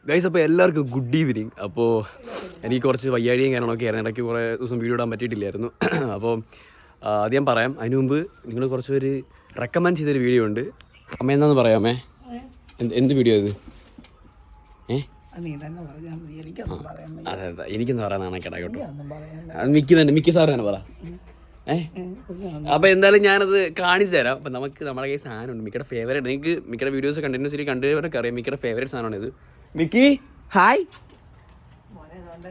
Guys അപ്പോൾ എല്ലാവർക്കും good evening. അപ്പോൾ എനിക്ക് കുറച്ച് വയ്യാഴിയും കാരണമൊക്കെ ആയിരുന്നു, ഇടയ്ക്ക് കുറേ ദിവസം വീഡിയോ ഇടാൻ പറ്റിയിട്ടില്ലായിരുന്നു. അപ്പോൾ ആദ്യം പറയാം, അതിന് മുമ്പ് നിങ്ങൾ കുറച്ച് പേര് റെക്കമെൻഡ് ചെയ്തൊരു വീഡിയോ ഉണ്ട്. അമ്മ എന്താണെന്ന് പറയാമേ? എന്ത് വീഡിയോ ഇത്? അതെ അതെ, എനിക്കെന്ന് പറയാനാണ് കേട്ടോ. മിക്ക സാറ് തന്നെ പറ. അപ്പോൾ എന്തായാലും ഞാനത് കാണിച്ചു തരാം. അപ്പം നമുക്ക് നമ്മുടെ കയ്യിൽ സാധനമുണ്ട്, മിക്കയുടെ ഫേവറേറ്റ്. നിങ്ങൾക്ക് മിക്കയുടെ വീഡിയോസ് കണ്ടിന്യൂസ്ലി കണ്ടുവരൊക്കെ അറിയാം, മിക്കയുടെ ഫേവറേറ്റ് സാധനമാണ് ഇത്. Mickey hi.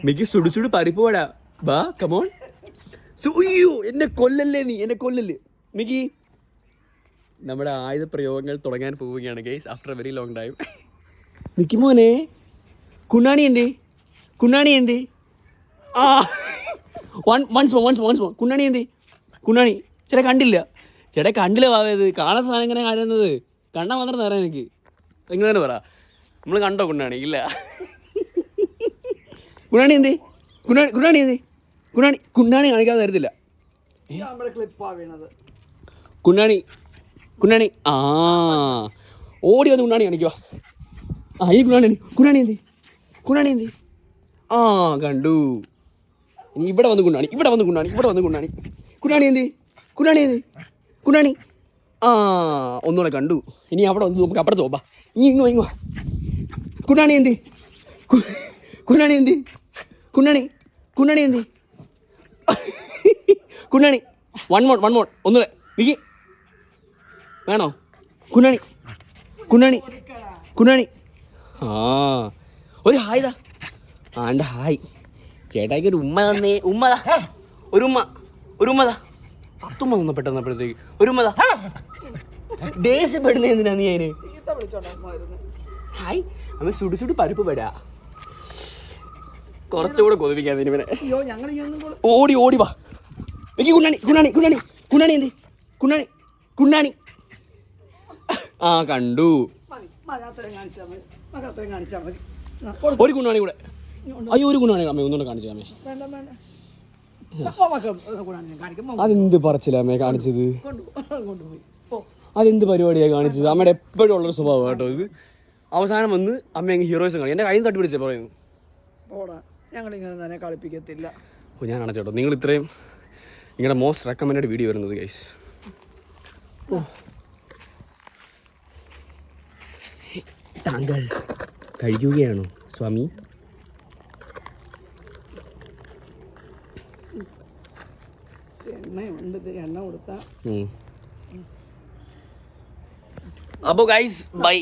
മിക്കി സുടിച്ചുടി പരിപ്പ് വടാ, ബാ കമോൺ. അയ്യോ എന്നെ കൊല്ലല്ലേ, നീ എന്നെ കൊല്ലല്ലേ. മിക്കി നമ്മുടെ ആയുധ പ്രയോഗങ്ങൾ തുടങ്ങാൻ പോവുകയാണ് guys, after A very long time. Mickey മോനെ, കുണ്ണാണി എന്ത്? കുണ്ണാണി എന്ത്? ആ വൺസ് മോർ കുണ്ണാണി എന്ത്? കുണ്ണാണി ചേട്ടാ കണ്ടില്ല, ചേട്ടാ കണ്ടില്ല. വാവേത് കാണാൻ സാധനം ഇങ്ങനെ ആരുന്നത്, കണ്ടാൽ മാത്രം തരാം എനിക്ക്. നിങ്ങൾ തന്നെ പറ, നമ്മൾ കണ്ടോ കുണ്ണാണി? ഇല്ല. കുണ്ണാണി എന്ത്? കുണ്ണാണി എന്ത്? കുണ്ണാണി കാണിക്കാതെ തരത്തില്ല. കുണ്ണാണി ആ ഓടി വന്ന് കുണ്ണാണി കാണിക്കുക. ആ ഈ കുണ്ണാണി എന്ത്? ആ കണ്ടു. ഇനി ഇവിടെ വന്ന് കുണ്ണാണി എന്ത്? കുണ്ണാണി ആ ഒന്നുകൂടെ കണ്ടു. ഇനി അവിടെ വന്ന് നമുക്ക് അപ്പുറത്ത് പോകാം. ഇങ്ങോ കുണ്ണാണി എന്ത്? വൺ മോർ ഒന്നുകൂടെ. വിക്കി വേണോ? കുണ്ണാണി ആ ഒരു ഹായ് താ. ആണ്ട ഹായ്. ചേട്ടായിക്ക് ഒരു ഉമ്മ തന്നേ. ഒരു ഉമ്മതാ. പത്തുമ്മ തന്നു പെട്ടെന്നപ്പോഴത്തേക്ക് ഒരു ഉമ്മതാ. ദേഷ്യപ്പെടുന്ന എന്തിനാ നീ അതിന്? ഹായ് അമ്മ സുടി പരിപ്പ് പെടാ. കുറച്ചുകൂടെ കൊതിപ്പിക്കാൻ ഇവനെ. ഓടി വാ. എനിക്ക് കുണ്ണാണി എന്ത്? കുണ്ണാണി ആ കണ്ടു. ഒരു കുണ്ണാണി കൂടെ. അയ്യോ ഒരു കുണ്ണാണി അമ്മ ഒന്നുകൂടെ കാണിച്ചാമേ. അതെന്ത് പറച്ചില്ലമ്മേ കാണിച്ചത്? അതെന്ത് പരിപാടിയാണ് കാണിച്ചത്? അമ്മയുടെ എപ്പോഴും ഉള്ളൊരു സ്വഭാവം കേട്ടോ ഇത്. അവസാനം വന്ന് അമ്മ അങ്ങ് ഹീറോയിസം കാണി. എൻ്റെ കയ്യിൽ തട്ടി പിടിച്ചേ പറയുന്നു. ഞങ്ങളിങ്ങനെ തന്നെ കളിപ്പിക്കത്തില്ല. ഓ ഞാനാണ് ചേട്ടോ, നിങ്ങൾ ഇത്രയും നിങ്ങളുടെ മോസ്റ്റ് റെക്കമെൻഡഡ് വീഡിയോ വരുന്നത് ഗൈസ്. ഓ താങ്കൾ കഴിക്കുകയാണോ സ്വാമി? എണ്ണ കൊടുത്താ. അപ്പോൾ ഗൈസ് ബൈ.